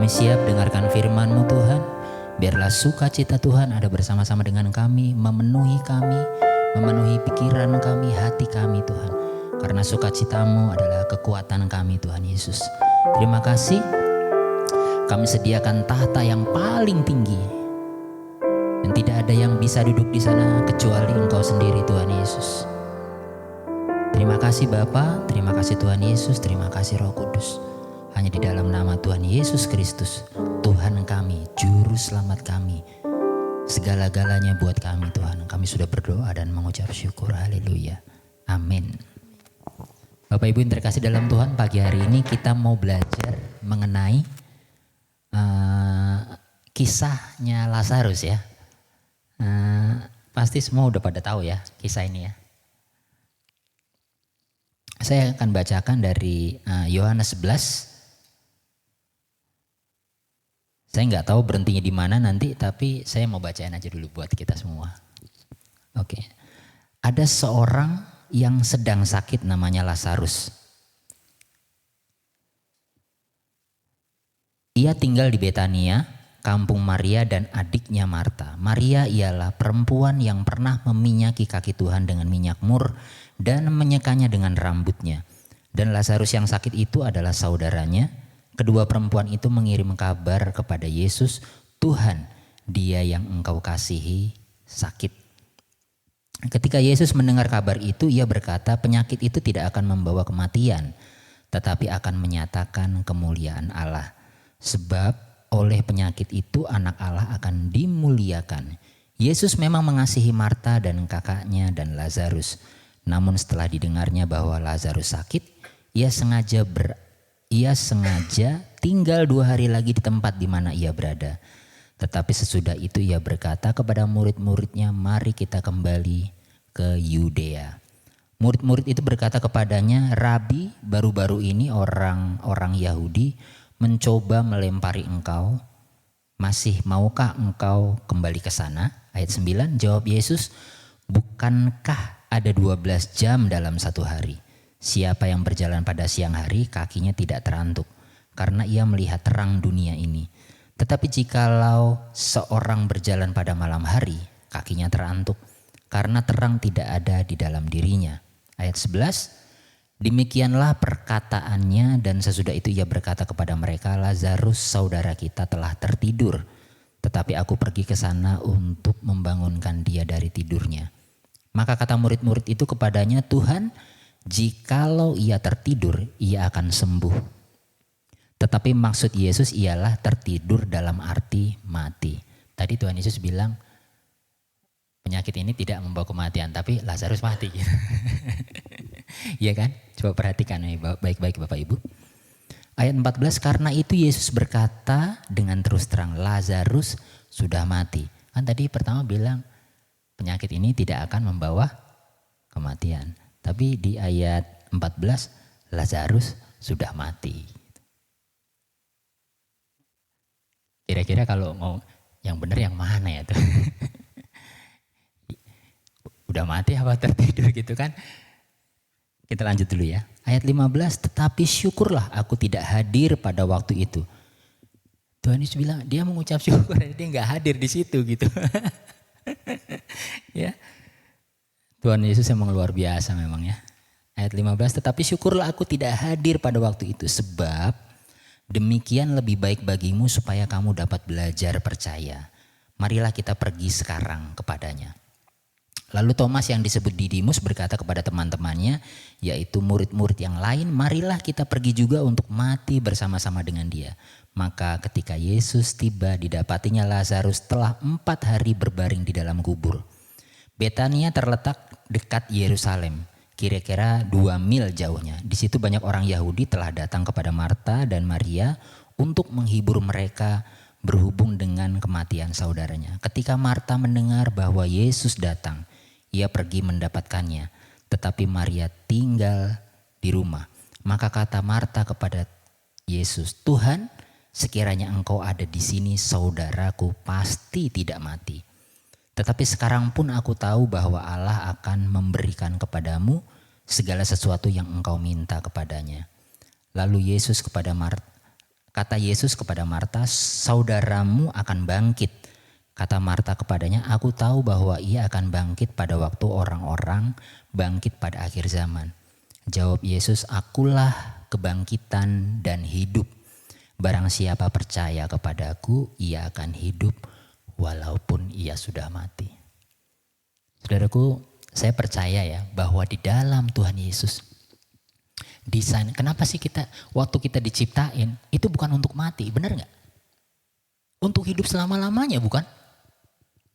Kami siap dengarkan firman-Mu Tuhan. Biarlah sukacita Tuhan ada bersama-sama dengan kami, memenuhi pikiran kami, hati kami Tuhan. Karena sukacita-Mu adalah kekuatan kami Tuhan Yesus. Terima kasih. Kami sediakan tahta yang paling tinggi. Dan tidak ada yang bisa duduk di sana kecuali Engkau sendiri Tuhan Yesus. Terima kasih Bapa, terima kasih Tuhan Yesus, terima kasih Roh Kudus. Hanya di dalam nama Tuhan Yesus Kristus, Tuhan kami, Juru Selamat kami, segala-galanya buat kami Tuhan. Kami sudah berdoa dan mengucap syukur, haleluya, amin. Bapak Ibu yang terkasih dalam Tuhan, pagi hari ini kita mau belajar mengenai kisahnya Lazarus ya. Pasti semua udah pada tahu ya kisah ini ya. Saya akan bacakan dari Yohanes 11. Saya nggak tahu berhentinya di mana nanti, tapi saya mau bacain aja dulu buat kita semua. Oke. Ada seorang yang sedang sakit namanya Lazarus. Ia tinggal di Betania, kampung Maria dan adiknya Marta. Maria ialah perempuan yang pernah meminyaki kaki Tuhan dengan minyak mur dan menyekanya dengan rambutnya. Dan Lazarus yang sakit itu adalah saudaranya. Kedua perempuan itu mengirim kabar kepada Yesus, Tuhan, dia yang engkau kasihi sakit. Ketika Yesus mendengar kabar itu, ia berkata, penyakit itu tidak akan membawa kematian, tetapi akan menyatakan kemuliaan Allah. Sebab oleh penyakit itu anak Allah akan dimuliakan. Yesus memang mengasihi Marta dan kakaknya dan Lazarus. Namun setelah didengarnya bahwa Lazarus sakit, ia sengaja tinggal 2 hari lagi di tempat di mana ia berada. Tetapi sesudah itu ia berkata kepada murid-muridnya, mari kita kembali ke Yudea. Murid-murid itu berkata kepadanya, Rabi, baru-baru ini orang Yahudi mencoba melempari engkau. Masih maukah engkau kembali ke sana? Ayat 9, jawab Yesus, bukankah ada 12 jam dalam satu hari? Siapa yang berjalan pada siang hari kakinya tidak terantuk karena ia melihat terang dunia ini. Tetapi jikalau seorang berjalan pada malam hari kakinya terantuk karena terang tidak ada di dalam dirinya. Ayat 11, demikianlah perkataannya dan sesudah itu ia berkata kepada mereka, Lazarus saudara kita telah tertidur. Tetapi aku pergi ke sana untuk membangunkan dia dari tidurnya. Maka kata murid-murid itu kepadanya, Tuhan, jikalau ia tertidur, ia akan sembuh. Tetapi maksud Yesus ialah tertidur dalam arti mati. Tadi Tuhan Yesus bilang penyakit ini tidak membawa kematian, tapi Lazarus mati. Iya kan? Coba perhatikan baik-baik Bapak Ibu. Ayat 14, karena itu Yesus berkata dengan terus terang, Lazarus sudah mati. Kan tadi pertama bilang penyakit ini tidak akan membawa kematian. Tapi di ayat 14, Lazarus sudah mati. Kira-kira kalau mau yang benar yang mana ya tuh? Udah mati apa tertidur gitu kan? Kita lanjut dulu ya. Ayat 15, tetapi syukurlah aku tidak hadir pada waktu itu. Tuhan Yesus bilang, dia mengucap syukur, dia nggak hadir di situ gitu. Ya. Tuhan Yesus emang luar biasa memang ya. Ayat 15, tetapi syukurlah aku tidak hadir pada waktu itu. Sebab demikian lebih baik bagimu supaya kamu dapat belajar percaya. Marilah kita pergi sekarang kepadanya. Lalu Thomas yang disebut Didimus berkata kepada teman-temannya, yaitu murid-murid yang lain, marilah kita pergi juga untuk mati bersama-sama dengan dia. Maka ketika Yesus tiba, didapatinya Lazarus telah 4 hari berbaring di dalam kubur. Betania terletak dekat Yerusalem, kira-kira 2 mil jauhnya. Di situ banyak orang Yahudi telah datang kepada Marta dan Maria untuk menghibur mereka berhubung dengan kematian saudaranya. Ketika Marta mendengar bahwa Yesus datang, ia pergi mendapatkannya, tetapi Maria tinggal di rumah. Maka kata Marta kepada Yesus, Tuhan, sekiranya engkau ada di sini, saudaraku pasti tidak mati. Tetapi sekarang pun aku tahu bahwa Allah akan memberikan kepadamu segala sesuatu yang engkau minta kepadanya. Lalu Yesus kepada Kata Yesus kepada Marta, saudaramu akan bangkit. Kata Marta kepadanya, aku tahu bahwa ia akan bangkit pada waktu orang-orang bangkit pada akhir zaman. Jawab Yesus, akulah kebangkitan dan hidup. Barang siapa percaya kepadaku, ia akan hidup walaupun ia sudah mati. Saudaraku, saya percaya ya bahwa di dalam Tuhan Yesus, desain, kenapa sih kita waktu kita diciptain itu bukan untuk mati, benar nggak? Untuk hidup selama-lamanya bukan?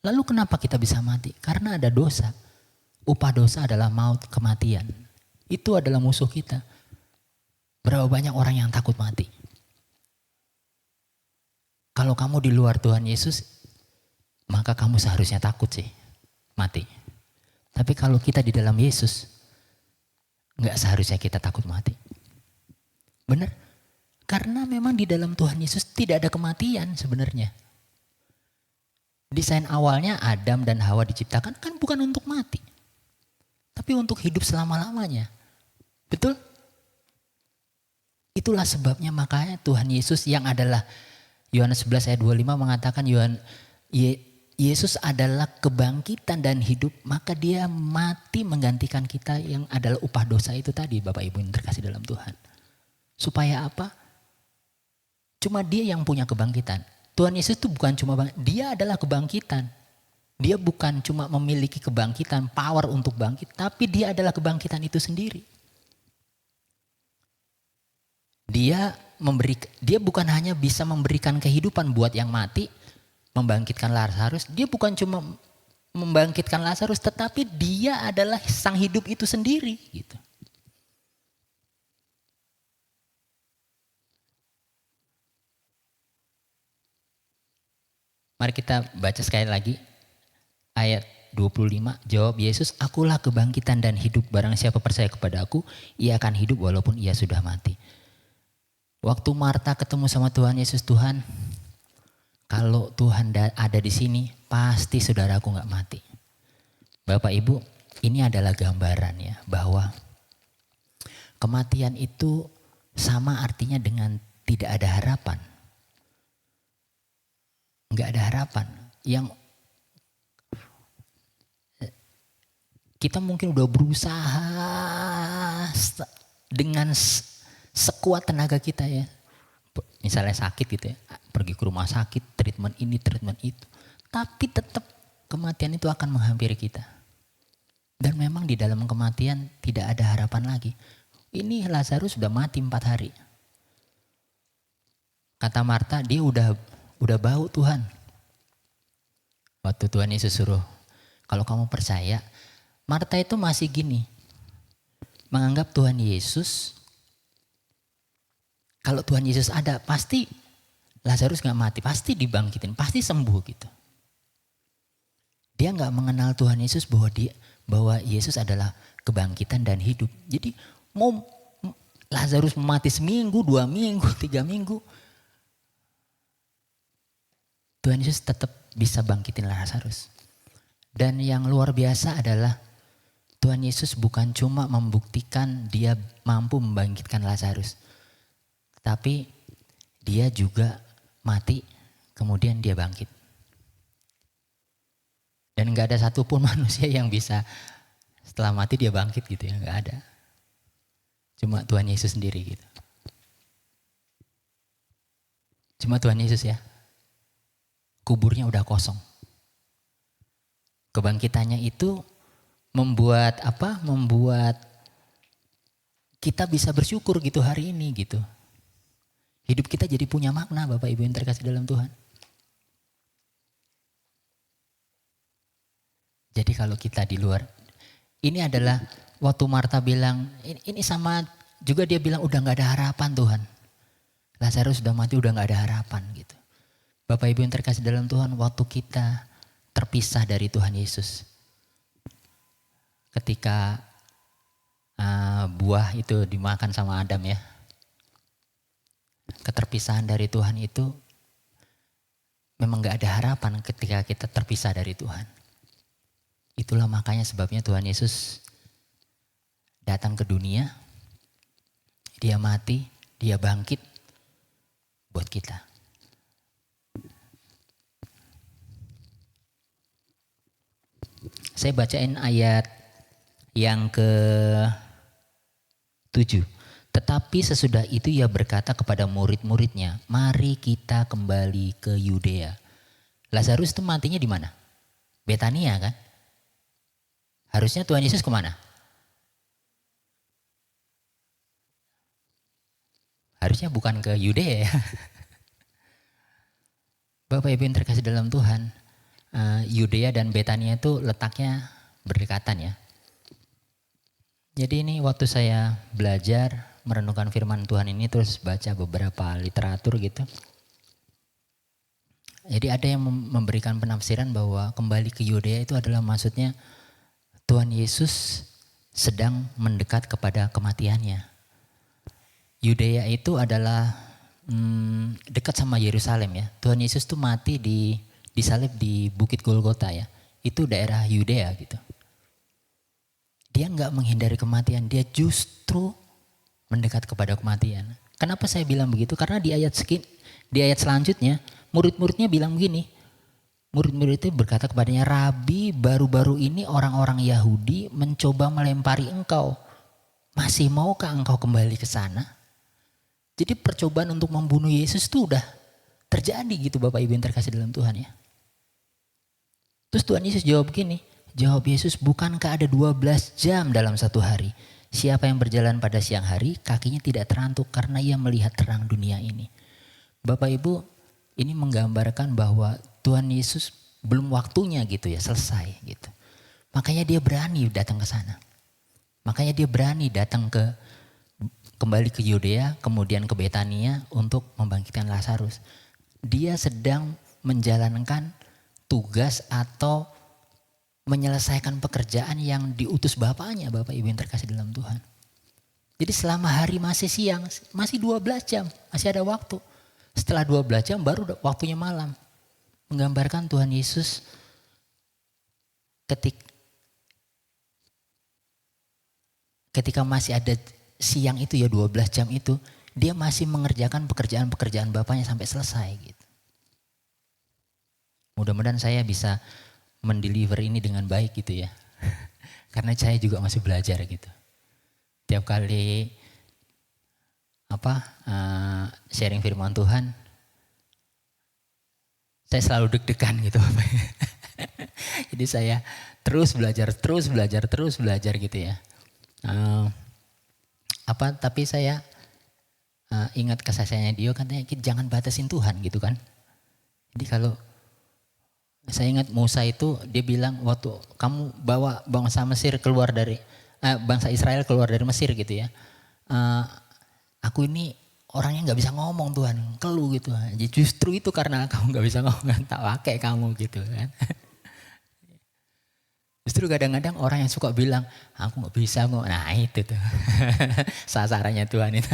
Lalu kenapa kita bisa mati? Karena ada dosa. Upah dosa adalah maut, kematian. Itu adalah musuh kita. Berapa banyak orang yang takut mati? Kalau kamu di luar Tuhan Yesus, maka kamu seharusnya takut sih mati. Tapi kalau kita di dalam Yesus, nggak seharusnya kita takut mati. Benar? Karena memang di dalam Tuhan Yesus tidak ada kematian sebenarnya. Desain awalnya Adam dan Hawa diciptakan kan bukan untuk mati. Tapi untuk hidup selama-lamanya. Betul? Itulah sebabnya makanya Tuhan Yesus yang adalah Yohanes 11 ayat 25 mengatakan Yesus adalah kebangkitan dan hidup, maka dia mati menggantikan kita yang adalah upah dosa itu tadi, Bapak Ibu yang terkasih dalam Tuhan. Supaya apa? Cuma dia yang punya kebangkitan. Tuhan Yesus itu bukan cuma dia adalah kebangkitan. Dia bukan cuma memiliki kebangkitan, power untuk bangkit, tapi dia adalah kebangkitan itu sendiri. Dia bukan hanya bisa memberikan kehidupan buat yang mati, membangkitkan Lazarus. Dia bukan cuma membangkitkan Lazarus, tetapi dia adalah sang hidup itu sendiri, gitu. Mari kita baca sekali lagi ayat 25. Jawab Yesus, akulah kebangkitan dan hidup, barang siapa percaya kepada aku, ia akan hidup walaupun ia sudah mati. Waktu Marta ketemu sama Tuhan Yesus, Tuhan, kalau Tuhan ada di sini, pasti saudaraku gak mati. Bapak Ibu, ini adalah gambaran ya, bahwa kematian itu sama artinya dengan tidak ada harapan. Nggak ada harapan. Yang kita mungkin udah berusaha dengan sekuat tenaga kita ya. Misalnya sakit gitu ya, pergi ke rumah sakit, treatment ini, treatment itu. Tapi tetap kematian itu akan menghampiri kita. Dan memang di dalam kematian tidak ada harapan lagi. Ini Lazarus sudah mati 4 hari. Kata Marta, dia udah bau Tuhan. Waktu Tuhan Yesus suruh, kalau kamu percaya, Marta itu masih gini, menganggap Tuhan Yesus, kalau Tuhan Yesus ada, pasti Lazarus gak mati, pasti dibangkitin, pasti sembuh gitu. Dia gak mengenal Tuhan Yesus bahwa Yesus adalah kebangkitan dan hidup. Jadi mau Lazarus mati seminggu, 2 minggu, 3 minggu, Tuhan Yesus tetap bisa bangkitin Lazarus. Dan yang luar biasa adalah Tuhan Yesus bukan cuma membuktikan dia mampu membangkitkan Lazarus. Tapi dia juga mati, kemudian dia bangkit. Dan gak ada satupun manusia yang bisa setelah mati dia bangkit gitu ya, gak ada. Cuma Tuhan Yesus sendiri gitu. Cuma Tuhan Yesus ya. Kuburnya udah kosong. Kebangkitannya itu membuat kita bisa bersyukur gitu hari ini gitu. Hidup kita jadi punya makna, Bapak Ibu yang terkasih dalam Tuhan. Jadi kalau kita di luar, ini adalah waktu Marta bilang, ini sama juga dia bilang udah gak ada harapan Tuhan. Lazarus sudah mati, udah gak ada harapan gitu. Bapak Ibu yang terkasih dalam Tuhan, waktu kita terpisah dari Tuhan Yesus. Ketika buah itu dimakan sama Adam ya. Keterpisahan dari Tuhan itu memang gak ada harapan ketika kita terpisah dari Tuhan. Itulah makanya sebabnya Tuhan Yesus datang ke dunia. Dia mati, dia bangkit. buat kita. Saya bacain ayat yang ke-7. Tetapi sesudah itu ia berkata kepada murid-muridnya, mari kita kembali ke Yudea. Lazarus itu matinya di mana? Betania kan? Harusnya Tuhan Yesus kemana? Harusnya bukan ke Yudea ya. Bapak Ibu yang terkasih dalam Tuhan, Yudea dan Betania itu letaknya berdekatan ya. Jadi ini waktu saya belajar merenungkan firman Tuhan ini terus baca beberapa literatur gitu. Jadi ada yang memberikan penafsiran bahwa kembali ke Yudea itu adalah maksudnya Tuhan Yesus sedang mendekat kepada kematiannya. Yudea itu adalah dekat sama Yerusalem ya. Tuhan Yesus tuh mati disalib di Bukit Golgota ya. Itu daerah Yudea gitu. Dia nggak menghindari kematian, dia justru mendekat kepada kematian. Kenapa saya bilang begitu? Karena di ayat selanjutnya murid-muridnya bilang begini. Murid-murid itu berkata kepadanya, Rabi, baru-baru ini orang-orang Yahudi mencoba melempari engkau. Masih maukah engkau kembali ke sana? Jadi percobaan untuk membunuh Yesus itu udah terjadi gitu Bapak Ibu yang terkasih dalam Tuhan ya. Terus Tuhan Yesus jawab gini, jawab Yesus, bukankah ada 12 jam dalam satu hari? Siapa yang berjalan pada siang hari, kakinya tidak terantuk karena ia melihat terang dunia ini. Bapak Ibu, ini menggambarkan bahwa Tuhan Yesus belum waktunya gitu ya, selesai gitu. Makanya dia berani datang ke sana. Makanya dia berani datang kembali ke Yudea, kemudian ke Betania untuk membangkitkan Lazarus. Dia sedang menjalankan tugas atau menyelesaikan pekerjaan yang diutus Bapaknya, Bapak Ibu yang terkasih dalam Tuhan. Jadi selama hari masih siang, masih 12 jam, masih ada waktu. Setelah 12 jam baru waktunya malam. Menggambarkan Tuhan Yesus ketika masih ada siang itu ya 12 jam itu, dia masih mengerjakan pekerjaan-pekerjaan Bapaknya sampai selesai gitu. Mudah-mudahan saya bisa mendeliver ini dengan baik gitu ya. Karena saya juga masih belajar gitu. Tiap kali sharing firman Tuhan, saya selalu deg-degan gitu Bapak. Jadi saya terus belajar gitu ya. Tapi saya ingat kesaksiannya Dio, katanya jangan batasin Tuhan gitu kan. Jadi kalau saya ingat Musa itu dia bilang waktu kamu bawa bangsa Mesir keluar dari bangsa Israel keluar dari Mesir gitu ya. Aku ini orangnya nggak bisa ngomong Tuhan, keluh gitu. Jadi justru itu karena kamu nggak bisa ngomong, tak pakai kamu gitu kan. Justru kadang-kadang orang yang suka bilang aku nggak bisa ngomong, nah itu tuh sasarannya Tuhan itu.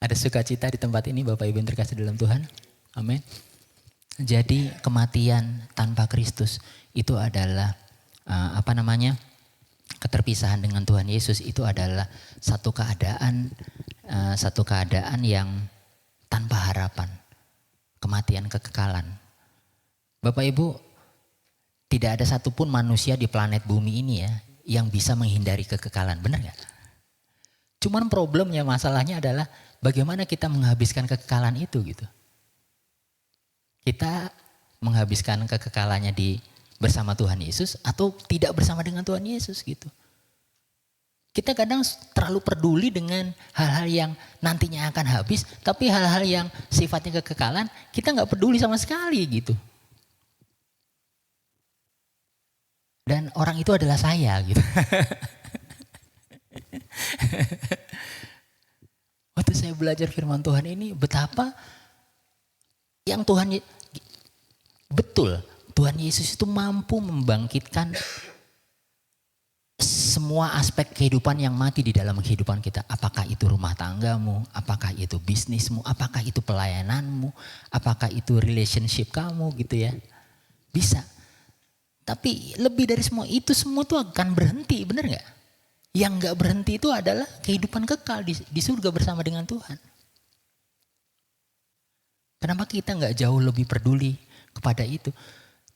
Ada sukacita di tempat ini Bapak Ibu yang terkasih dalam Tuhan. Amin. Jadi kematian tanpa Kristus itu adalah keterpisahan dengan Tuhan Yesus itu adalah satu keadaan yang tanpa harapan. Kematian kekekalan. Bapak Ibu, tidak ada satupun manusia di planet bumi ini ya yang bisa menghindari kekekalan, benar gak? Cuman problemnya, masalahnya adalah bagaimana kita menghabiskan kekekalan itu gitu. Kita menghabiskan kekekalannya bersama Tuhan Yesus atau tidak bersama dengan Tuhan Yesus gitu. Kita kadang terlalu peduli dengan hal-hal yang nantinya akan habis, tapi hal-hal yang sifatnya kekekalan kita nggak peduli sama sekali gitu. Dan orang itu adalah saya gitu. Waktu saya belajar firman Tuhan ini betapa yang Tuhan Yesus itu mampu membangkitkan semua aspek kehidupan yang mati di dalam kehidupan kita. Apakah itu rumah tanggamu, apakah itu bisnismu, apakah itu pelayananmu, apakah itu relationship kamu gitu ya. Bisa. Tapi lebih dari semua itu semua tuh akan berhenti, benar gak? Yang gak berhenti itu adalah kehidupan kekal di surga bersama dengan Tuhan. Kenapa kita gak jauh lebih peduli kepada itu?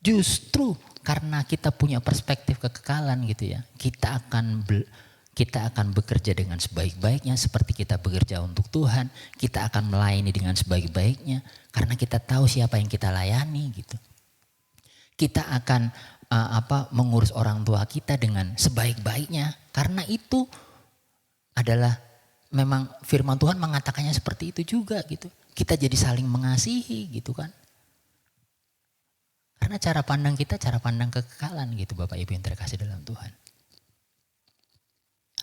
Justru karena kita punya perspektif kekekalan gitu ya. Kita akan bekerja dengan sebaik-baiknya seperti kita bekerja untuk Tuhan. Kita akan melayani dengan sebaik-baiknya karena kita tahu siapa yang kita layani gitu. Kita akan mengurus orang tua kita dengan sebaik-baiknya karena itu adalah memang firman Tuhan mengatakannya seperti itu juga gitu. Kita jadi saling mengasihi gitu kan. Karena cara pandang kita cara pandang kekekalan gitu Bapak Ibu yang terkasih dalam Tuhan.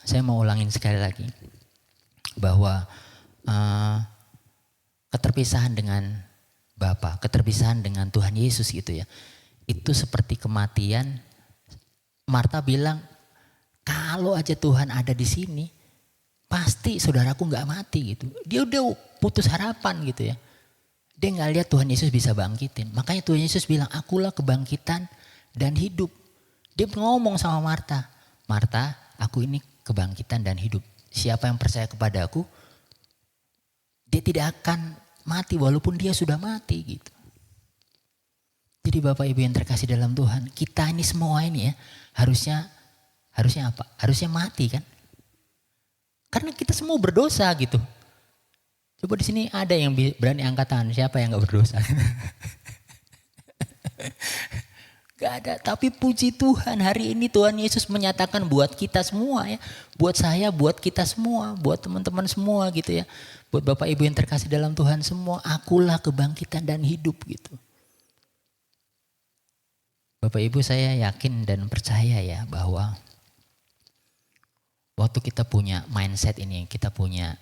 Saya mau ulangin sekali lagi bahwa keterpisahan dengan Bapa, keterpisahan dengan Tuhan Yesus gitu ya. Itu seperti kematian. Marta bilang, kalau aja Tuhan ada di sini, pasti saudaraku nggak mati gitu. Dia udah putus harapan gitu ya. Dia nggak lihat Tuhan Yesus bisa bangkitin. Makanya Tuhan Yesus bilang, akulah kebangkitan dan hidup. Dia ngomong sama Marta, Marta, aku ini kebangkitan dan hidup. Siapa yang percaya kepada aku, dia tidak akan mati walaupun dia sudah mati gitu. Jadi Bapak Ibu yang terkasih dalam Tuhan, kita ini semua ini ya harusnya apa? Harusnya mati kan? Karena kita semua berdosa gitu. Coba di sini ada yang berani angkat tangan, siapa yang gak berdosa? Gak ada, tapi puji Tuhan hari ini Tuhan Yesus menyatakan buat kita semua ya. Buat saya, buat kita semua, buat teman-teman semua gitu ya. Buat Bapak Ibu yang terkasih dalam Tuhan semua, akulah kebangkitan dan hidup gitu. Bapak Ibu saya yakin dan percaya ya bahwa waktu kita punya mindset ini, kita punya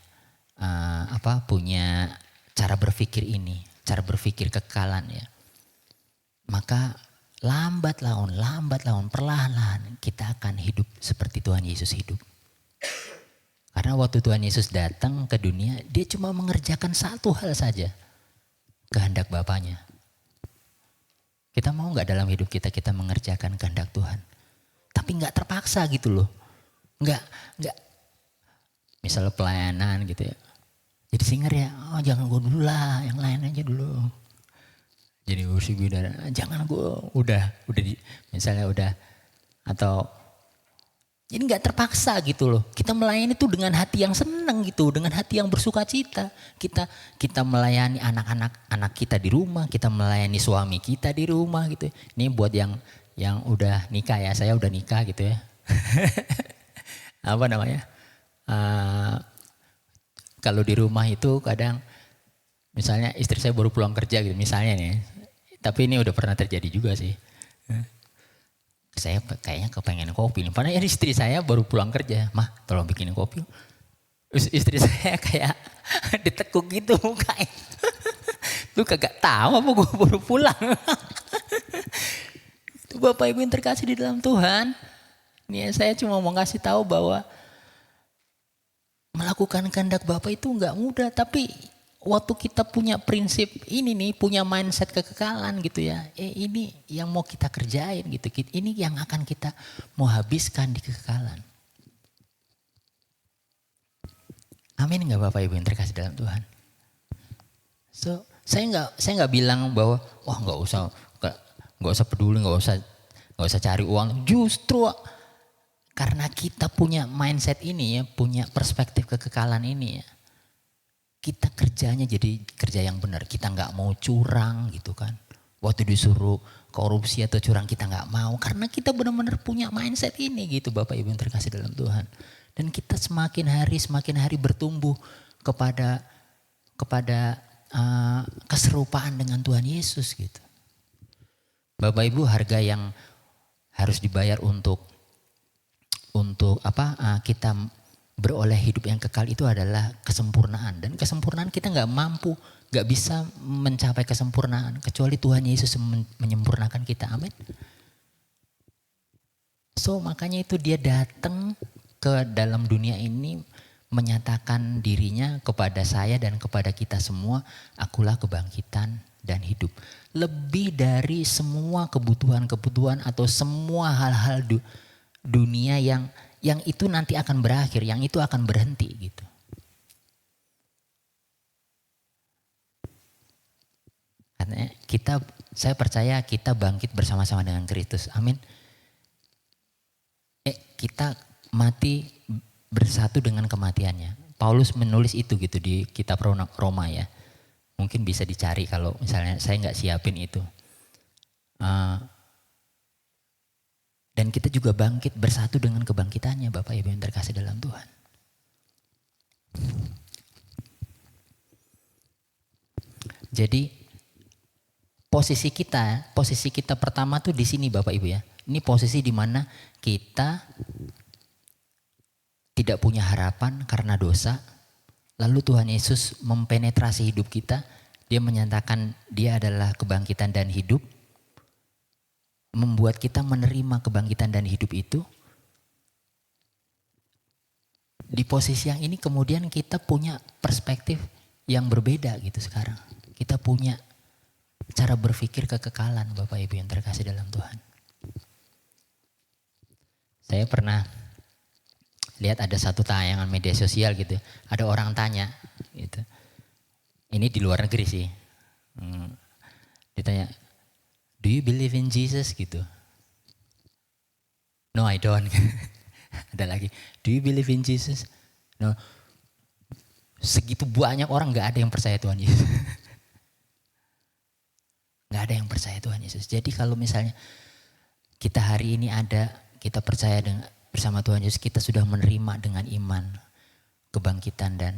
punya cara berpikir ini, cara berpikir kekekalan ya. Maka lambat laun, perlahan-lahan kita akan hidup seperti Tuhan Yesus hidup. Karena waktu Tuhan Yesus datang ke dunia, dia cuma mengerjakan satu hal saja, kehendak Bapanya. Kita mau gak dalam hidup kita mengerjakan kehendak Tuhan. Tapi gak terpaksa gitu loh. Gak. Misalnya pelayanan gitu ya. Jadi singer ya, oh jangan gue dulu lah, yang lain aja dulu. Jadi kursi bidara, jangan gue, misalnya udah. Atau, jadi gak terpaksa gitu loh. Kita melayani itu dengan hati yang senang gitu, dengan hati yang bersuka cita. Kita melayani anak kita di rumah, kita melayani suami kita di rumah gitu. Ini buat yang udah nikah ya, saya udah nikah gitu ya. Apa namanya? Kalau di rumah itu kadang misalnya istri saya baru pulang kerja gitu misalnya nih. Tapi ini udah pernah terjadi juga sih. Saya kayaknya kepengen kopi nih. Padahal istri saya baru pulang kerja. Mah tolong bikinin kopi. Istri saya kayak ditekuk gitu mukanya. Lu kagak tahu apa gue baru pulang. Itu Bapak Ibu yang terkasih di dalam Tuhan. Nih saya cuma mau kasih tahu bahwa melakukan kehendak Bapa itu enggak mudah, tapi waktu kita punya prinsip ini nih, punya mindset kekekalan gitu ya. Ini yang mau kita kerjain gitu. Ini yang akan kita mau habiskan di kekekalan. Amin enggak Bapak Ibu yang terkasih dalam Tuhan? So, saya enggak bilang bahwa wah enggak usah peduli, enggak usah cari uang. Justru karena kita punya mindset ini ya, punya perspektif kekekalan ini ya. Kita kerjanya jadi kerja yang benar. Kita nggak mau curang gitu kan. Waktu disuruh korupsi atau curang kita nggak mau. Karena kita benar-benar punya mindset ini gitu Bapak Ibu yang terkasih dalam Tuhan. Dan kita semakin hari bertumbuh kepada keserupaan dengan Tuhan Yesus gitu. Bapak Ibu, harga yang harus dibayar untuk kita beroleh hidup yang kekal itu adalah kesempurnaan. Dan kesempurnaan kita gak bisa mencapai kesempurnaan kecuali Tuhan Yesus menyempurnakan kita. Amin. So makanya itu dia datang ke dalam dunia ini menyatakan dirinya kepada saya dan kepada kita semua, akulah kebangkitan dan hidup. Lebih dari semua kebutuhan atau semua hal-hal dunia yang yang itu nanti akan berakhir, yang itu akan berhenti gitu. Karena saya percaya kita bangkit bersama-sama dengan Kristus. Amin. Kita mati bersatu dengan kematiannya. Paulus menulis itu gitu di kitab Roma ya. Mungkin bisa dicari kalau misalnya saya nggak siapin itu. Dan kita juga bangkit bersatu dengan kebangkitannya Bapak Ibu yang terkasih dalam Tuhan. Jadi posisi kita pertama tuh di sini Bapak Ibu ya. Ini posisi di mana kita tidak punya harapan karena dosa. Lalu Tuhan Yesus mempenetrasi hidup kita. Dia menyatakan dia adalah kebangkitan dan hidup. Membuat kita menerima kebangkitan dan hidup itu. Di posisi yang ini kemudian kita punya perspektif yang berbeda gitu sekarang. Kita punya cara berpikir kekekalan Bapak Ibu yang terkasih dalam Tuhan. Saya pernah lihat ada satu tayangan media sosial gitu. Ada orang tanya gitu. Ini di luar negeri sih. Ditanya, do you believe in Jesus gitu? No, I don't. Ada lagi, do you believe in Jesus? No. Segitu banyak orang gak ada yang percaya Tuhan Yesus. Gak ada yang percaya Tuhan Yesus. Jadi kalau misalnya kita hari ini ada, kita percaya bersama Tuhan Yesus, kita sudah menerima dengan iman kebangkitan dan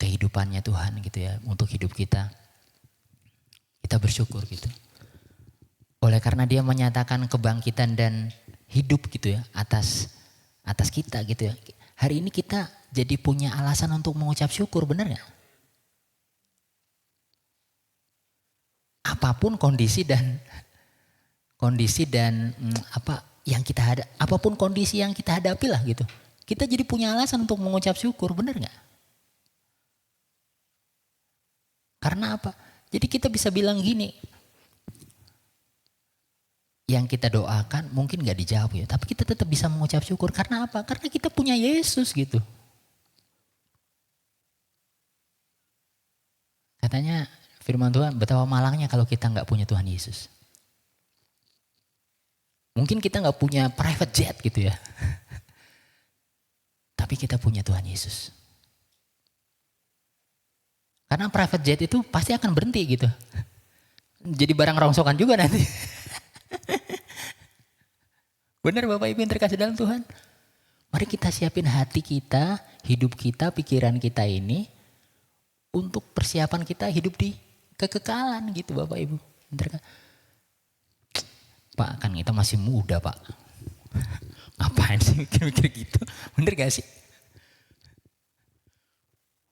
kehidupannya Tuhan gitu ya untuk hidup kita. Kita bersyukur gitu. Oleh karena dia menyatakan kebangkitan dan hidup gitu ya atas kita gitu ya. Hari ini kita jadi punya alasan untuk mengucap syukur, benar gak? Apapun kondisi dan apa yang kita apapun kondisi yang kita hadapi lah gitu. Kita jadi punya alasan untuk mengucap syukur, benar gak? Karena apa? Jadi kita bisa bilang gini, yang kita doakan mungkin gak dijawab ya, tapi kita tetap bisa mengucap syukur. Karena apa? Karena kita punya Yesus gitu. Katanya firman Tuhan, betapa malangnya kalau kita gak punya Tuhan Yesus. Mungkin kita gak punya private jet gitu ya. Tapi kita punya Tuhan Yesus. Karena private jet itu pasti akan berhenti gitu. Jadi barang rongsokan juga nanti. Benar Bapak Ibu yang terkasih dalam Tuhan. Mari kita siapin hati kita, hidup kita, pikiran kita ini. Untuk persiapan kita hidup di kekekalan gitu Bapak Ibu. Pak kan kita masih muda Pak. Ngapain sih mikir-mikir gitu? Bener gak sih?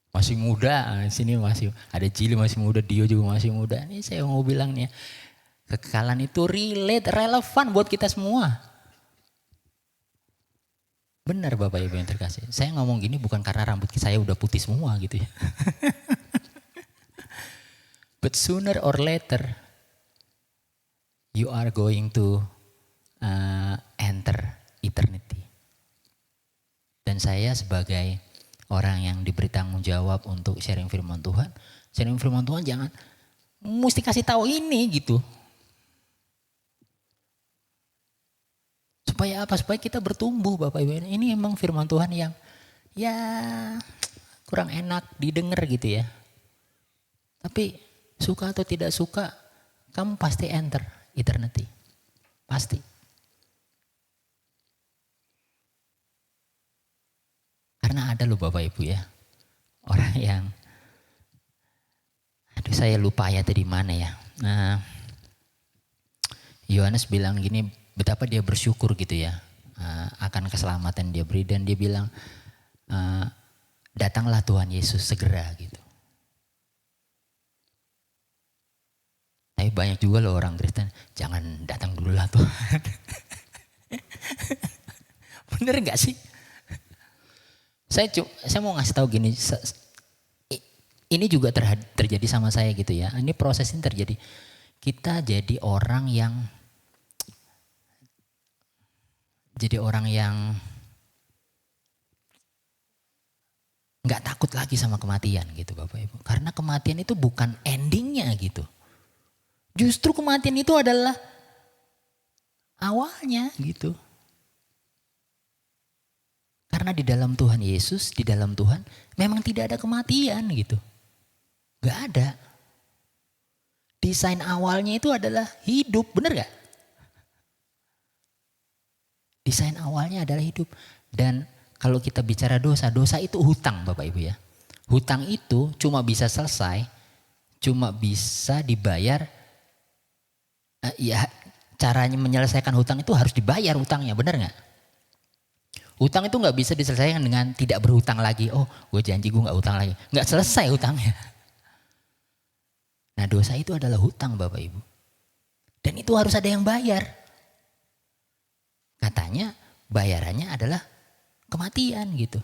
Masih muda, sini masih ada Cili masih muda, Dio juga masih muda. Ini saya mau bilang nih, kekekalan itu relevan buat kita semua. Benar Bapak Ibu yang terkasih. Saya ngomong gini bukan karena rambut saya udah putih semua gitu ya. But sooner or later, you are going to enter eternity. Dan saya sebagai orang yang diberi tanggung jawab untuk sharing firman Tuhan. Sharing firman Tuhan jangan mesti kasih tahu ini gitu. Supaya apa? Supaya kita bertumbuh Bapak Ibu. Ini emang firman Tuhan yang ya kurang enak didengar gitu ya. Tapi suka atau tidak suka, kamu pasti enter eternity. Pasti. Karena ada loh Bapak Ibu ya, orang yang, aduh saya lupa ayatnya di mana ya. Nah, Yohanes bilang gini, betapa dia bersyukur gitu ya akan keselamatan dia beri, dan dia bilang datanglah Tuhan Yesus segera gitu. Tapi banyak juga loh orang Kristen, jangan datang dulu lah Tuhan. Bener gak sih? Saya mau ngasih tahu gini, ini juga terjadi sama saya gitu ya. Ini proses ini terjadi. Kita jadi orang yang jadi orang yang nggak takut lagi sama kematian gitu Bapak Ibu. Karena kematian itu bukan endingnya gitu. Justru kematian itu adalah awalnya gitu. Karena di dalam Tuhan Yesus, di dalam Tuhan memang tidak ada kematian gitu. Gak ada. Desain awalnya itu adalah hidup, bener gak? Desain awalnya adalah hidup. Dan kalau kita bicara dosa, dosa itu hutang Bapak Ibu ya. Hutang itu cuma bisa selesai, cuma bisa dibayar, ya caranya menyelesaikan hutang itu harus dibayar hutangnya, bener gak? Hutang itu gak bisa diselesaikan dengan tidak berhutang lagi. Oh gue janji gue gak hutang lagi. Gak selesai hutangnya. Nah dosa itu adalah hutang Bapak Ibu. Dan itu harus ada yang bayar. Katanya bayarannya adalah kematian gitu.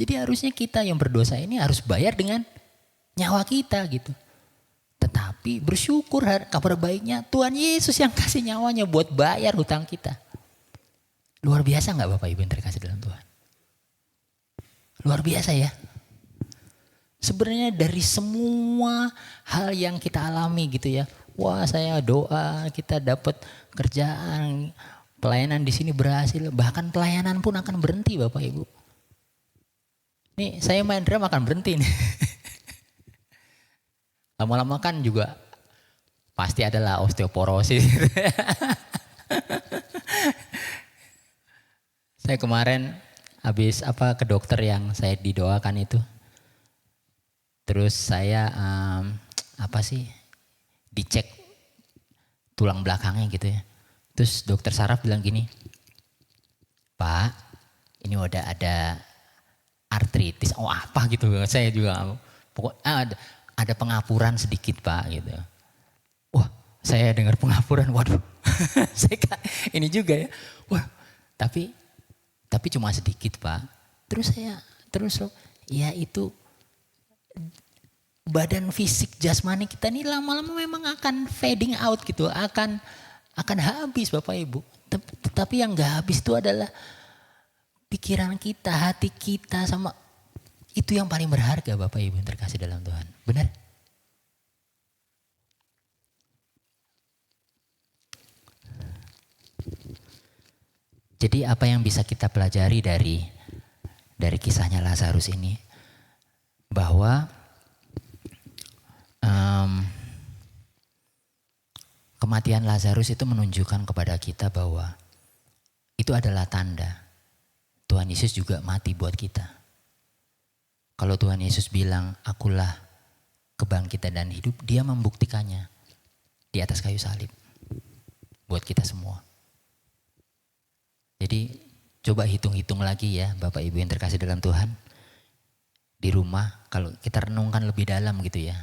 Jadi harusnya kita yang berdosa ini harus bayar dengan nyawa kita gitu. Tetapi bersyukur kabar baiknya Tuhan Yesus yang kasih nyawanya buat bayar hutang kita. Luar biasa gak Bapak Ibu yang terkasih dalam Tuhan? Luar biasa ya. Sebenarnya dari semua hal yang kita alami gitu ya. Wah saya doa kita dapat kerjaan, pelayanan di sini berhasil. Bahkan pelayanan pun akan berhenti Bapak Ibu. Nih saya main drum akan berhenti nih. Lama-lama kan juga pasti adalah osteoporosis. Saya kemarin habis ke dokter yang saya didoakan itu. Terus saya dicek tulang belakangnya gitu ya. Terus dokter saraf bilang gini, Pak ini udah ada artritis. Oh apa gitu, saya juga pokoknya ada pengapuran sedikit Pak gitu. Wah saya dengar pengapuran, waduh ini juga ya. Wah tapi cuma sedikit Pak. Terus ya itu badan fisik jasmani kita ini lama-lama memang akan fading out gitu, akan habis Bapak Ibu. Tapi yang gak habis itu adalah pikiran kita, hati kita, sama itu yang paling berharga Bapak Ibu yang terkasih dalam Tuhan. Benar? Jadi apa yang bisa kita pelajari dari kisahnya Lazarus ini? Bahwa kematian Lazarus itu menunjukkan kepada kita bahwa itu adalah tanda Tuhan Yesus juga mati buat kita. Kalau Tuhan Yesus bilang akulah kebangkitan dan hidup, dia membuktikannya di atas kayu salib buat kita semua. Jadi coba hitung-hitung lagi ya Bapak Ibu yang terkasih dalam Tuhan. Di rumah kalau kita renungkan lebih dalam gitu ya.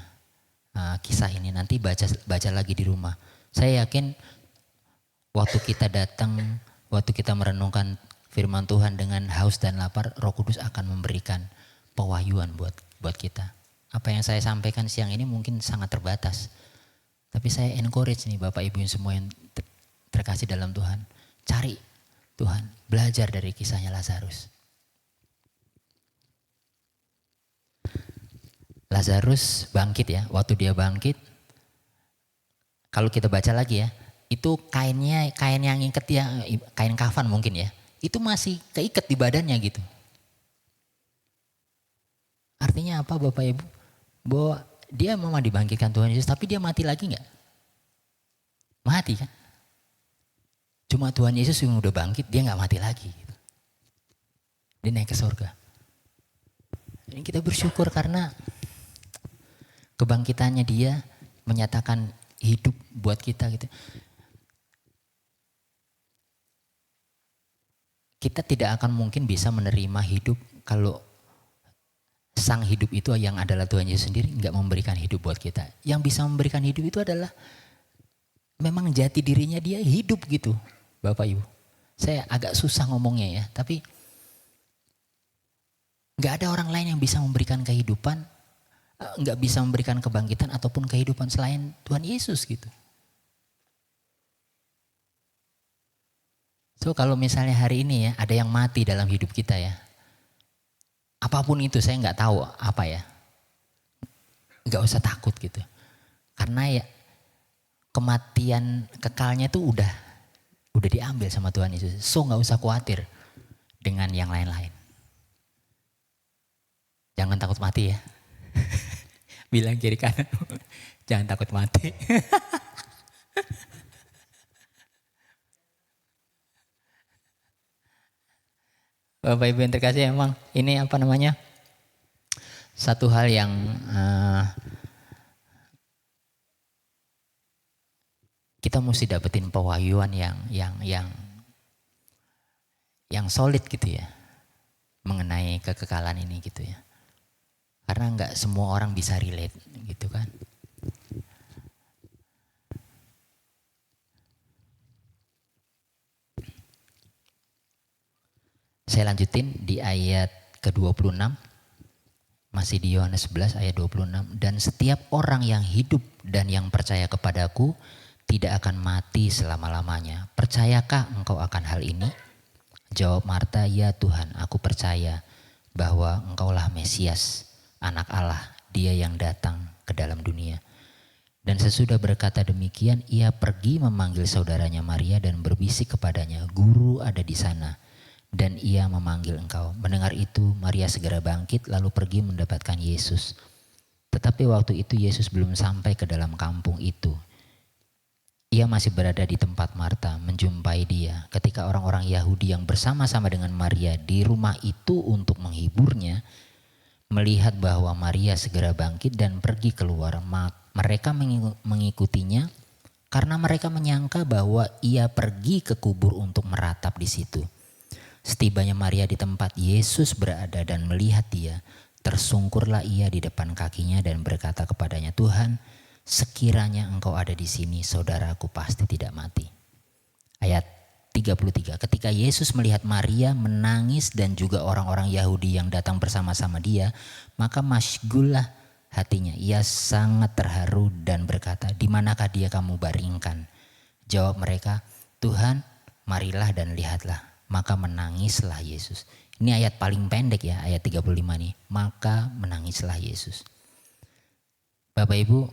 Kisah ini nanti baca lagi di rumah. Saya yakin waktu kita datang, waktu kita merenungkan firman Tuhan dengan haus dan lapar, Roh Kudus akan memberikan pewahyuan buat kita. Apa yang saya sampaikan siang ini mungkin sangat terbatas. Tapi saya encourage nih Bapak Ibu yang semua yang terkasih dalam Tuhan. Cari Tuhan, belajar dari kisahnya Lazarus. Lazarus bangkit ya, waktu dia bangkit, kalau kita baca lagi ya, itu kain yang ngiket ya, kain kafan mungkin ya, itu masih keikat di badannya gitu. Artinya apa Bapak Ibu? Bahwa dia memang dibangkitkan Tuhan Yesus, tapi dia mati lagi gak? Mati kan? Cuma Tuhan Yesus yang udah bangkit, dia gak mati lagi. Gitu. Dia naik ke surga. Ini kita bersyukur karena kebangkitannya dia menyatakan hidup buat kita gitu. Kita tidak akan mungkin bisa menerima hidup kalau sang hidup itu yang adalah Tuhan Yesus sendiri enggak memberikan hidup buat kita. Yang bisa memberikan hidup itu adalah memang jati dirinya dia hidup gitu Bapak Ibu. Saya agak susah ngomongnya ya, tapi enggak ada orang lain yang bisa memberikan kehidupan, enggak bisa memberikan kebangkitan ataupun kehidupan selain Tuhan Yesus gitu. So kalau misalnya hari ini ya ada yang mati dalam hidup kita ya. Apapun itu saya nggak tahu apa ya. Nggak usah takut gitu. Karena ya kematian kekalnya itu udah diambil sama Tuhan Yesus. So nggak usah khawatir dengan yang lain-lain. Jangan takut mati ya. Bilang kiri kanan. Jangan takut mati. Bapak Ibu yang terkasih, emang ini apa namanya? Satu hal yang kita mesti dapetin pewahyuan yang solid gitu ya. Mengenai kekekalan ini gitu ya. Karena nggak semua orang bisa relate gitu kan. Saya lanjutin di ayat ke-26. Masih di Yohanes 11 ayat 26. Dan setiap orang yang hidup dan yang percaya kepadaku tidak akan mati selama-lamanya. Percayakah engkau akan hal ini? Jawab Marta, ya Tuhan, aku percaya bahwa engkaulah Mesias, anak Allah, dia yang datang ke dalam dunia. Dan sesudah berkata demikian, ia pergi memanggil saudaranya Maria dan berbisik kepadanya, Guru ada di sana. Dan ia memanggil engkau. Mendengar itu Maria segera bangkit lalu pergi mendapatkan Yesus. Tetapi waktu itu Yesus belum sampai ke dalam kampung itu. Ia masih berada di tempat Marta menjumpai dia. Ketika orang-orang Yahudi yang bersama-sama dengan Maria di rumah itu untuk menghiburnya, melihat bahwa Maria segera bangkit dan pergi keluar, mereka mengikutinya karena mereka menyangka bahwa ia pergi ke kubur untuk meratap di situ. Setibanya Maria di tempat Yesus berada dan melihat dia, tersungkurlah ia di depan kakinya dan berkata kepadanya, Tuhan, sekiranya engkau ada di sini, saudaraku pasti tidak mati. Ayat 33, ketika Yesus melihat Maria menangis dan juga orang-orang Yahudi yang datang bersama-sama dia, maka masyghullah hatinya. Ia sangat terharu dan berkata, di manakah dia kamu baringkan? Jawab mereka, Tuhan, marilah dan lihatlah. Maka menangislah Yesus. Ini ayat paling pendek ya, ayat 35 nih. Maka menangislah Yesus. Bapak Ibu,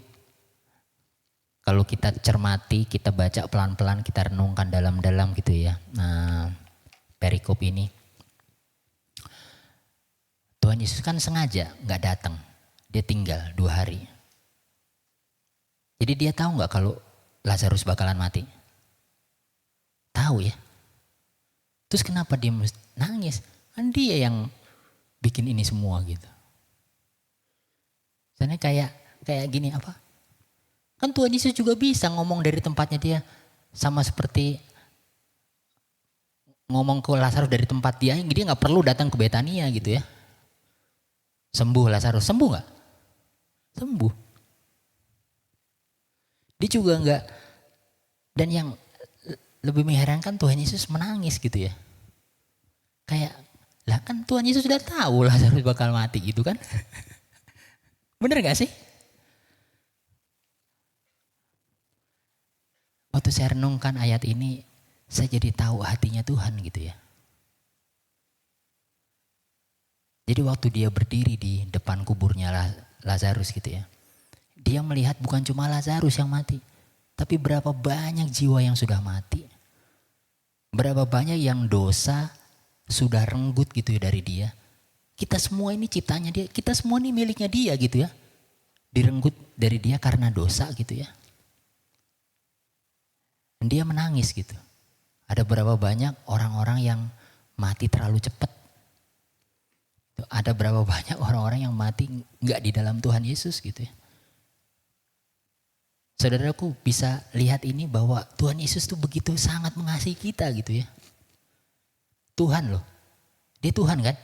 kalau kita cermati, kita baca pelan-pelan, kita renungkan dalam-dalam gitu ya. Nah, perikop ini. Tuhan Yesus kan sengaja gak datang. Dia tinggal 2 hari. Jadi dia tahu gak kalau Lazarus bakalan mati? Tahu ya. Terus kenapa dia nangis? Kan dia yang bikin ini semua gitu. Soalnya kayak gini apa? Kan Tuhan Yesus juga bisa ngomong dari tempatnya dia. Sama seperti ngomong ke Lazarus dari tempat dia. Dia gak perlu datang ke Betania gitu ya. Sembuh Lazarus, sembuh gak? Sembuh. Dia juga gak. Dan yang lebih mengherankan Tuhan Yesus menangis gitu ya. Kayak, lah kan Tuhan Yesus sudah tahu Lazarus bakal mati gitu kan. Bener gak sih? Waktu saya renungkan ayat ini, saya jadi tahu hatinya Tuhan gitu ya. Jadi waktu dia berdiri di depan kuburnya Lazarus gitu ya. Dia melihat bukan cuma Lazarus yang mati. Tapi berapa banyak jiwa yang sudah mati. Berapa banyak yang dosa sudah renggut gitu ya dari dia. Kita semua ini ciptanya dia. Kita semua ini miliknya dia gitu ya. Direnggut dari dia karena dosa gitu ya. Dan dia menangis gitu. Ada berapa banyak orang-orang yang mati terlalu cepat. Ada berapa banyak orang-orang yang mati gak di dalam Tuhan Yesus gitu ya. Saudaraku bisa lihat ini bahwa Tuhan Yesus tuh begitu sangat mengasihi kita gitu ya. Tuhan loh. Dia Tuhan kan.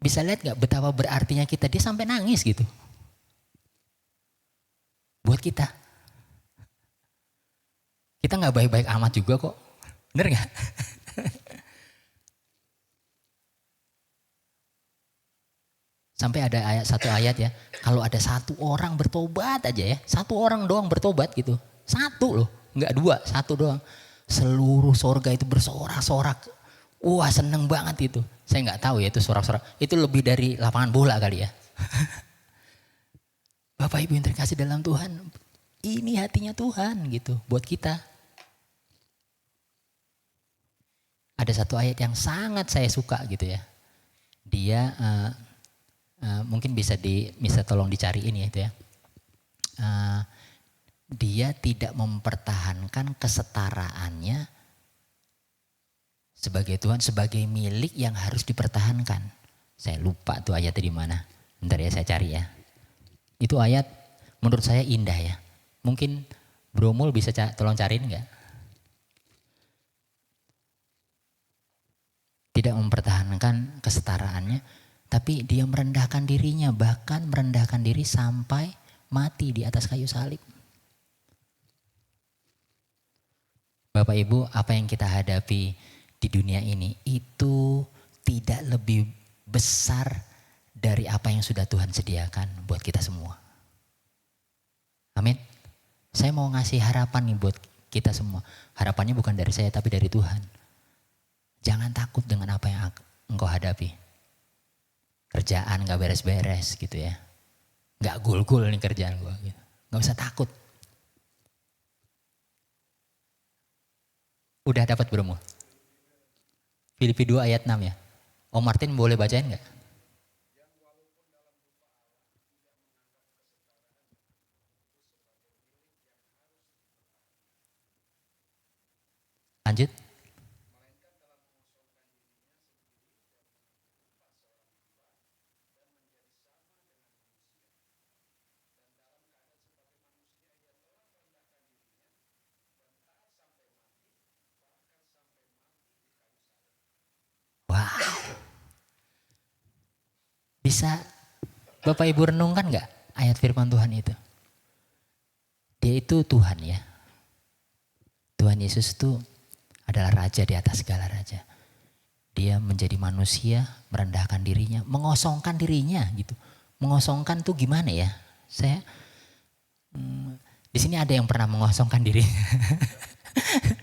Bisa lihat gak betapa berartinya kita. Dia sampai nangis gitu. Buat kita. Kita gak baik-baik amat juga kok. Bener gak? Sampai ada satu ayat ya, kalau ada satu orang bertobat aja ya, satu orang doang bertobat gitu. Satu loh, nggak dua, satu doang. Seluruh sorga itu bersorak-sorak. Wah seneng banget itu. Saya nggak tahu ya itu sorak-sorak. Itu lebih dari lapangan bola kali ya. Bapak Ibu yang terkasih dalam Tuhan. Ini hatinya Tuhan gitu buat kita. Ada satu ayat yang sangat saya suka gitu ya. Dia mungkin bisa tolong dicariin ya itu ya. Dia tidak mempertahankan kesetaraannya sebagai Tuhan, sebagai milik yang harus dipertahankan. Saya lupa tuh ayatnya di mana. Bentar ya saya cari ya. Itu ayat menurut saya indah ya. Mungkin Bro Mul bisa tolong cariin enggak? Tidak mempertahankan kesetaraannya, tapi dia merendahkan dirinya, bahkan merendahkan diri sampai mati di atas kayu salib. Bapak Ibu, apa yang kita hadapi di dunia ini itu tidak lebih besar dari apa yang sudah Tuhan sediakan buat kita semua. Amin. Saya mau ngasih harapan nih buat kita semua. Harapannya bukan dari saya tapi dari Tuhan. Jangan takut dengan apa yang engkau hadapi. Kerjaan gak beres-beres gitu ya. Gak gul-gul nih kerjaan gue. Gitu. Gak usah takut. Udah dapat belum? Filipi 2 ayat 6 ya. Om Martin boleh bacain gak? Lanjut. Wow. Bisa Bapak Ibu renungkan gak ayat firman Tuhan itu? Dia itu Tuhan ya. Tuhan Yesus itu adalah raja di atas segala raja. Dia menjadi manusia, merendahkan dirinya, mengosongkan dirinya gitu. Mengosongkan tuh gimana ya? Saya di sini ada yang pernah mengosongkan dirinya.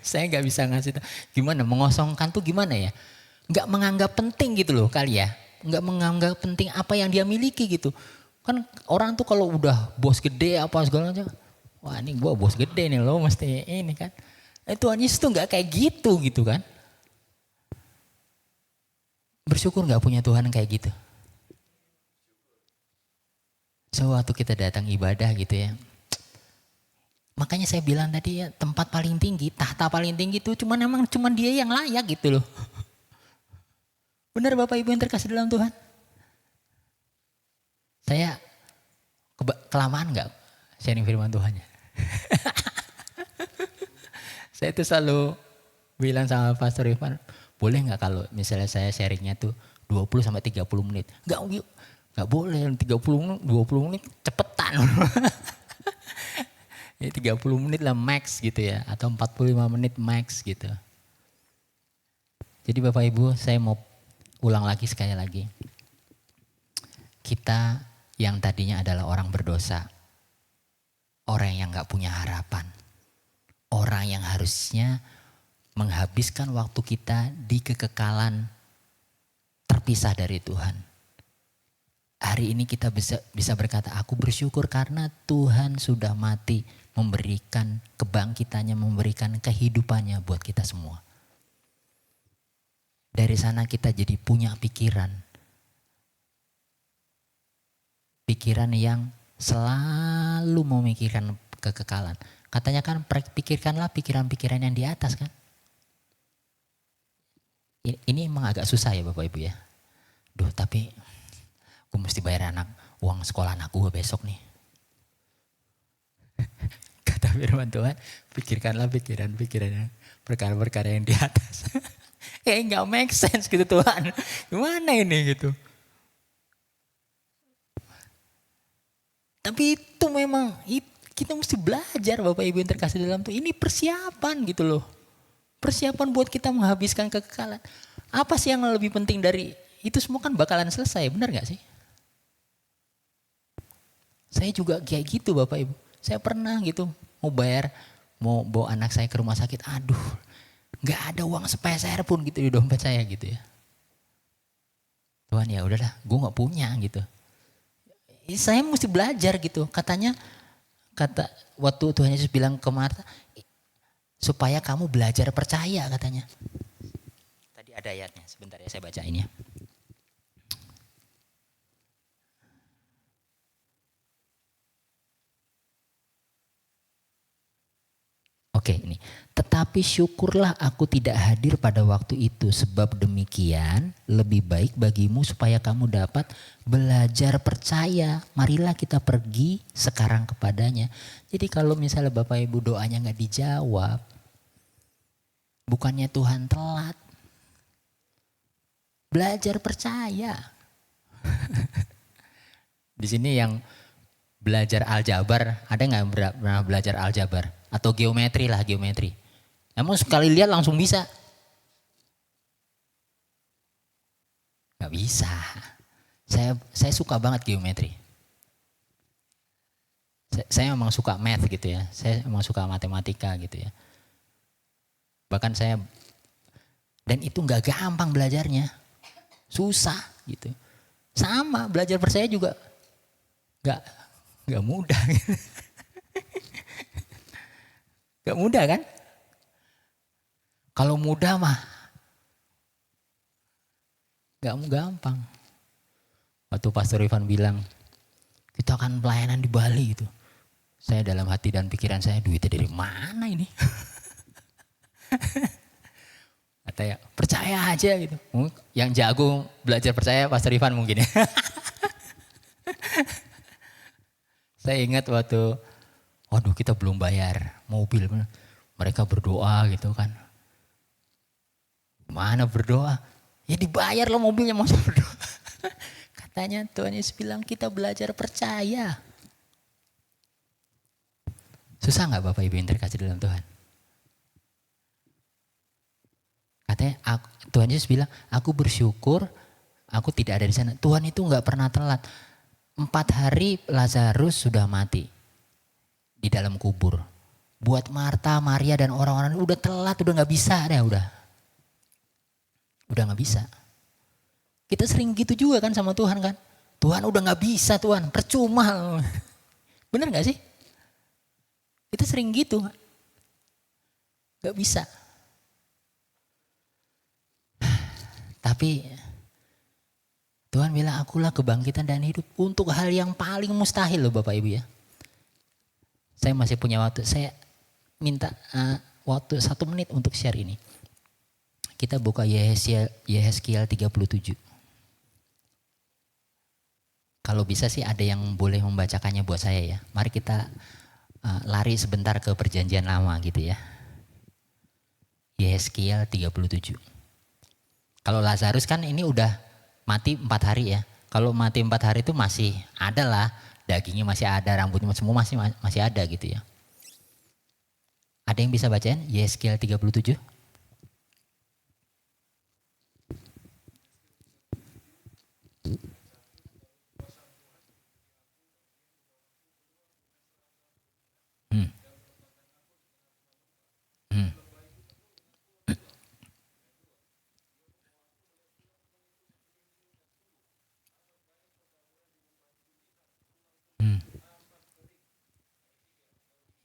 Saya nggak bisa ngasih tahu gimana mengosongkan tuh gimana ya? Nggak menganggap penting gitu loh kali ya. Nggak menganggap penting apa yang dia miliki gitu. Kan orang tuh kalau udah bos gede apa segala macam, wah ini gue bos gede nih lo mesti ini kan. Tuhan Yesus tuh nggak kayak gitu kan. Bersyukur nggak punya Tuhan kayak gitu. Sewaktu kita datang ibadah gitu ya. Makanya saya bilang tadi ya tempat paling tinggi, tahta paling tinggi itu cuman dia yang layak gitu loh. Benar Bapak Ibu yang terkasih dalam Tuhan? Saya kelamaan nggak sharing firman Tuhannya? Saya tuh selalu bilang sama Pastor Irfan, boleh nggak kalau misalnya saya sharingnya tuh 20 sampai 30 menit? Nggak boleh 30 menit, 20 menit cepetan. Ya 30 menit lah max gitu ya, atau 45 menit max gitu. Jadi Bapak Ibu saya mau ulang lagi sekali lagi. Kita yang tadinya adalah orang berdosa, orang yang gak punya harapan, orang yang harusnya menghabiskan waktu kita di kekekalan terpisah dari Tuhan. Hari ini kita bisa berkata, aku bersyukur karena Tuhan sudah mati memberikan kebangkitannya, memberikan kehidupannya buat kita semua. Dari sana kita jadi punya pikiran yang selalu memikirkan kekekalan. Katanya kan pikirkanlah pikiran-pikiran yang di atas kan. Ini emang agak susah ya Bapak Ibu ya. Duh tapi gue mesti bayar uang sekolah anak gue besok nih. Kata firman Tuhan, pikirkanlah pikiran-pikiran perkara-perkara yang di atas. Nggak make sense gitu Tuhan. Gimana ini gitu. Tapi itu memang kita mesti belajar Bapak Ibu yang terkasih dalam Tuhan. Ini persiapan gitu loh. Persiapan buat kita menghabiskan kekekalan. Apa sih yang lebih penting dari itu semua kan bakalan selesai, benar gak sih? Saya juga kayak gitu Bapak Ibu. Saya pernah gitu mau bayar mau bawa anak saya ke rumah sakit, aduh nggak ada uang sepeser pun gitu di dompet saya gitu ya. Tuhan ya udahlah, gue nggak punya gitu. Saya mesti belajar gitu. Kata waktu Tuhan Yesus bilang ke Marta, supaya kamu belajar percaya katanya. Tadi ada ayatnya, sebentar ya saya bacain ya. Oke ini, tetapi syukurlah aku tidak hadir pada waktu itu, sebab demikian lebih baik bagimu supaya kamu dapat belajar percaya. Marilah kita pergi sekarang kepadanya. Jadi kalau misalnya Bapak Ibu doanya nggak dijawab, bukannya Tuhan telat, belajar percaya. Di sini yang belajar aljabar, ada nggak pernah belajar aljabar? Atau geometri lah, geometri. Emang sekali lihat langsung bisa? Gak bisa. Saya suka banget geometri. Saya memang suka math gitu ya. Saya memang suka matematika gitu ya. Bahkan saya, dan itu gak gampang belajarnya. Susah gitu. Sama belajar percaya juga gak mudah. Gak mudah kan? Kalau mudah mah gak gampang. Waktu Pastor Ivan bilang kita akan pelayanan di Bali gitu. Saya dalam hati dan pikiran saya, duitnya dari mana ini? Katanya percaya aja gitu. Yang jago belajar percaya Pastor Ivan mungkin ya. Saya ingat waktu waduh kita belum bayar mobil. Mereka berdoa gitu kan. Mana berdoa? Ya dibayar loh mobilnya, masa berdoa. Katanya Tuhan Yesus bilang kita belajar percaya. Susah gak Bapak Ibu yang terkasih dalam Tuhan? Katanya Tuhan Yesus bilang aku bersyukur aku tidak ada di sana. Tuhan itu gak pernah telat. 4 hari Lazarus sudah mati di dalam kubur. Buat Marta, Maria dan orang-orang udah telat, udah gak bisa deh udah gak bisa. Kita sering gitu juga kan sama Tuhan kan. Tuhan udah gak bisa Tuhan, percuma. Bener gak sih? Kita sering gitu. Gak bisa. Tapi Tuhan bilang akulah kebangkitan dan hidup untuk hal yang paling mustahil loh Bapak Ibu ya. Saya masih punya waktu, saya minta waktu 1 menit untuk share ini. Kita buka Yehezkiel 37. Kalau bisa sih ada yang boleh membacakannya buat saya ya. Mari kita lari sebentar ke perjanjian lama gitu ya. Yehezkiel 37. Kalau Lazarus kan ini udah mati 4 hari ya. Kalau mati 4 hari itu masih ada lah. Dagingnya masih ada, rambutnya semua masih ada gitu ya. Ada yang bisa bacain Yehezkiel 37?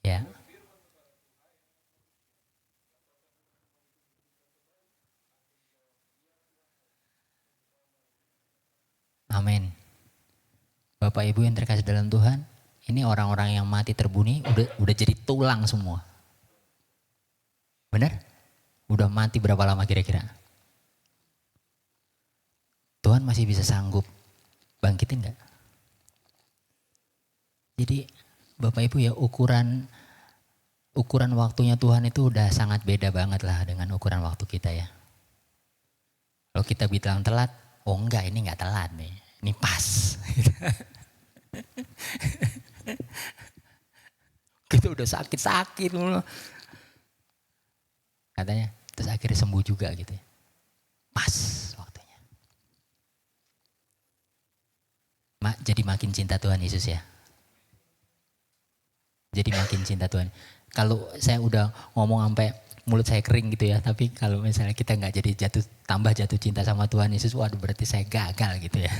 Ya. Amin. Bapak Ibu yang terkasih dalam Tuhan, ini orang-orang yang mati terbunuh udah jadi tulang semua. Benar? Udah mati berapa lama kira-kira? Tuhan masih bisa sanggup bangkitin gak? Jadi Bapak Ibu ya ukuran waktunya Tuhan itu udah sangat beda banget lah dengan ukuran waktu kita ya. Kalau kita bilang telat, oh enggak ini enggak telat nih, ini pas. Kita udah sakit-sakit. Katanya, terus akhirnya sembuh juga gitu ya. Pas waktunya. Jadi makin cinta Tuhan Yesus ya. Jadi makin cinta Tuhan. Kalau saya udah ngomong sampai mulut saya kering gitu ya. Tapi kalau misalnya kita nggak jadi tambah jatuh cinta sama Tuhan Yesus, waduh berarti saya gagal gitu ya.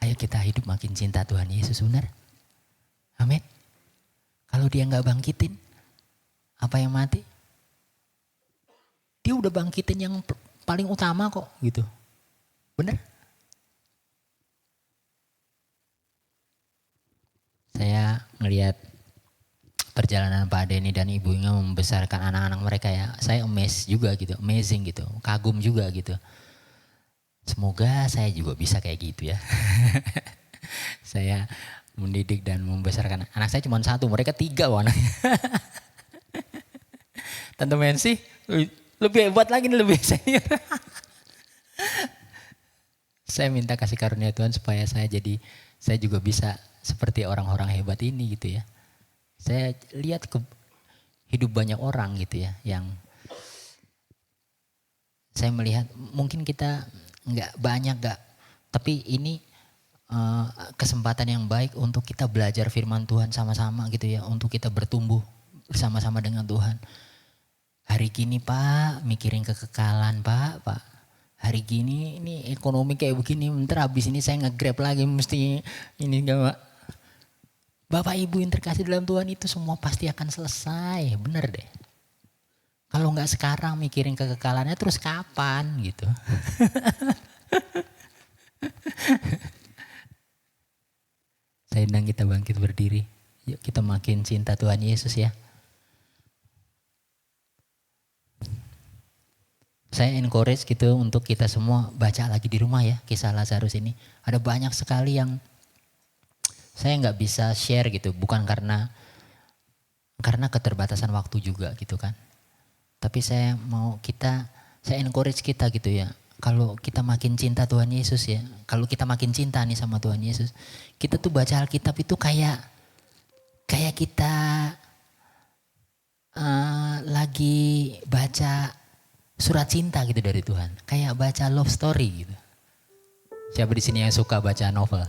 Ayo kita hidup makin cinta Tuhan Yesus, benar? Amin. Kalau dia nggak bangkitin, apa yang mati? Dia udah bangkitin yang paling utama kok gitu. Benar? Saya ngelihat perjalanan Pak Denny dan ibunya membesarkan anak-anak mereka ya. Saya amazing gitu, kagum juga gitu. Semoga saya juga bisa kayak gitu ya. Saya mendidik dan membesarkan anak saya cuma satu, mereka 3 loh anaknya. Tante Mensi lebih hebat lagi nih, lebih senior. Saya minta kasih karunia Tuhan supaya saya juga bisa seperti orang-orang hebat ini gitu ya. Saya lihat hidup banyak orang gitu ya yang saya melihat mungkin kita tapi ini kesempatan yang baik untuk kita belajar firman Tuhan sama-sama gitu ya, untuk kita bertumbuh bersama-sama dengan Tuhan. Hari gini Pak mikirin kekekalan Pak. Hari gini ini ekonomi kayak begini, bentar habis ini saya nge-grab lagi mesti ini enggak. Bapak Ibu yang terkasih dalam Tuhan, itu semua pasti akan selesai, bener deh. Kalau nggak sekarang mikirin kekekalannya terus kapan gitu. Saya undang kita bangkit berdiri. Yuk kita makin cinta Tuhan Yesus ya. Saya encourage gitu untuk kita semua baca lagi di rumah ya kisah Lazarus ini. Ada banyak sekali yang saya nggak bisa share gitu, bukan karena keterbatasan waktu juga gitu kan. Tapi saya encourage kita gitu ya. Kalau kita makin cinta Tuhan Yesus ya, kalau kita makin cinta nih sama Tuhan Yesus, kita tuh baca Alkitab itu kayak kita lagi baca surat cinta gitu dari Tuhan, kayak baca love story gitu. Siapa di sini yang suka baca novel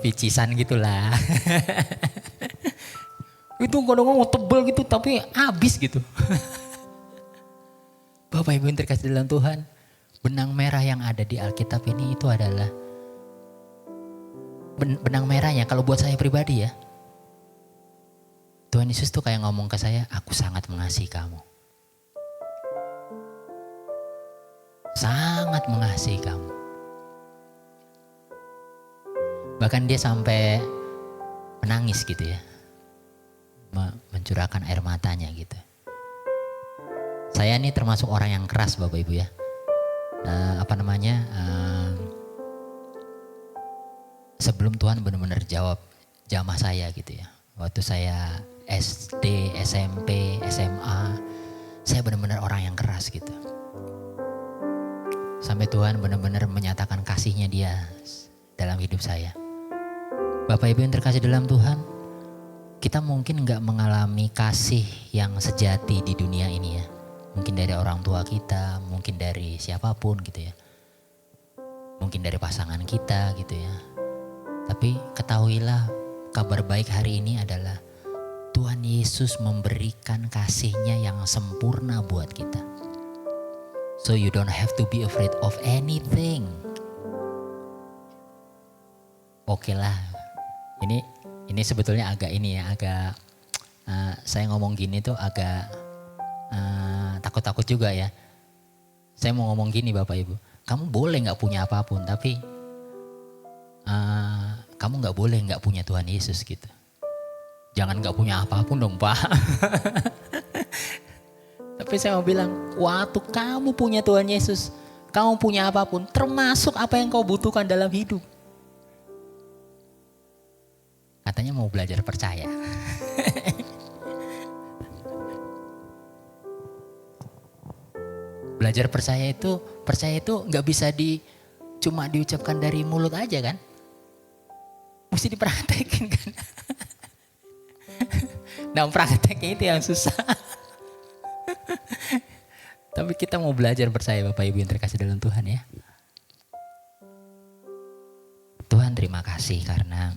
picisan gitulah? Itu kadang-kadang tebel gitu tapi habis gitu. Bapak Ibu yang terkasih dalam Tuhan, benang merah yang ada di Alkitab ini itu adalah benang merahnya kalau buat saya pribadi ya. Tuhan Yesus tuh kayak ngomong ke saya, aku sangat mengasihi kamu. Sangat mengasihi kamu. Bahkan dia sampai menangis gitu ya. Mencurahkan air matanya gitu. Saya ini termasuk orang yang keras Bapak Ibu ya. Sebelum Tuhan benar-benar jawab jamah saya gitu ya. Waktu saya SD, SMP, SMA, saya benar-benar orang yang keras gitu. Sampai Tuhan benar-benar menyatakan kasihnya dia dalam hidup saya. Bapak Ibu yang terkasih dalam Tuhan, kita mungkin gak mengalami kasih yang sejati di dunia ini ya. Mungkin dari orang tua kita, mungkin dari siapapun gitu ya. Mungkin dari pasangan kita gitu ya. Tapi ketahuilah kabar baik hari ini adalah Tuhan Yesus memberikan kasihnya yang sempurna buat kita. So you don't have to be afraid of anything. Oke lah, ini sebetulnya agak saya ngomong gini tuh agak takut-takut juga ya. Saya mau ngomong gini Bapak Ibu, kamu boleh gak punya apapun tapi kamu gak boleh gak punya Tuhan Yesus gitu. Jangan gak punya apapun dong Pak. Tapi saya mau bilang, waktu kamu punya Tuhan Yesus, kamu punya apapun, termasuk apa yang kau butuhkan dalam hidup. Katanya mau belajar percaya. Belajar percaya itu gak bisa cuma diucapkan dari mulut aja kan. Mesti dipraktekin kan. Nah prakteknya itu yang susah. Tapi kita mau belajar percaya Bapak Ibu yang terkasih dalam Tuhan ya. Tuhan terima kasih karena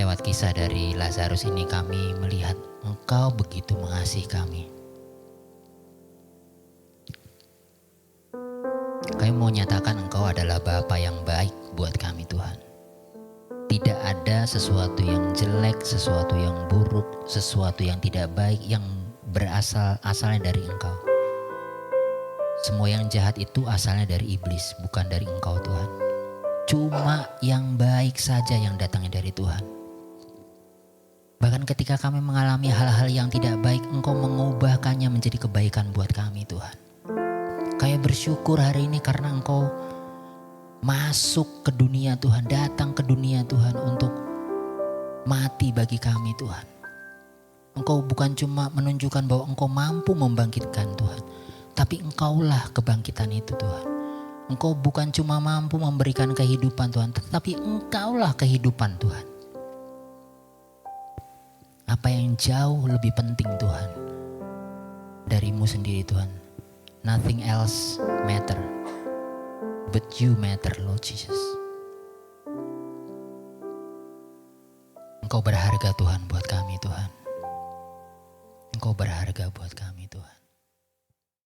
Lewat kisah dari Lazarus ini kami melihat Engkau begitu mengasihi kami. Kami mau nyatakan Engkau adalah Bapa yang baik buat kami Tuhan. Tidak ada sesuatu yang jelek, sesuatu yang buruk, sesuatu yang tidak baik yang asalnya dari Engkau. Semua yang jahat itu asalnya dari iblis, bukan dari Engkau Tuhan. Cuma yang baik saja yang datangnya dari Tuhan. Bahkan ketika kami mengalami hal-hal yang tidak baik, Engkau mengubahkannya menjadi kebaikan buat kami Tuhan. Kami bersyukur hari ini karena Engkau masuk ke dunia Tuhan, datang ke dunia Tuhan untuk mati bagi kami Tuhan. Engkau bukan cuma menunjukkan bahwa Engkau mampu membangkitkan Tuhan, tapi Engkaulah kebangkitan itu Tuhan. Engkau bukan cuma mampu memberikan kehidupan Tuhan, tetapi Engkaulah kehidupan Tuhan. Apa yang jauh lebih penting Tuhan darimu sendiri Tuhan. Nothing else matter but you matter Lord Jesus. Engkau berharga Tuhan buat kami Tuhan. Engkau berharga buat kami Tuhan.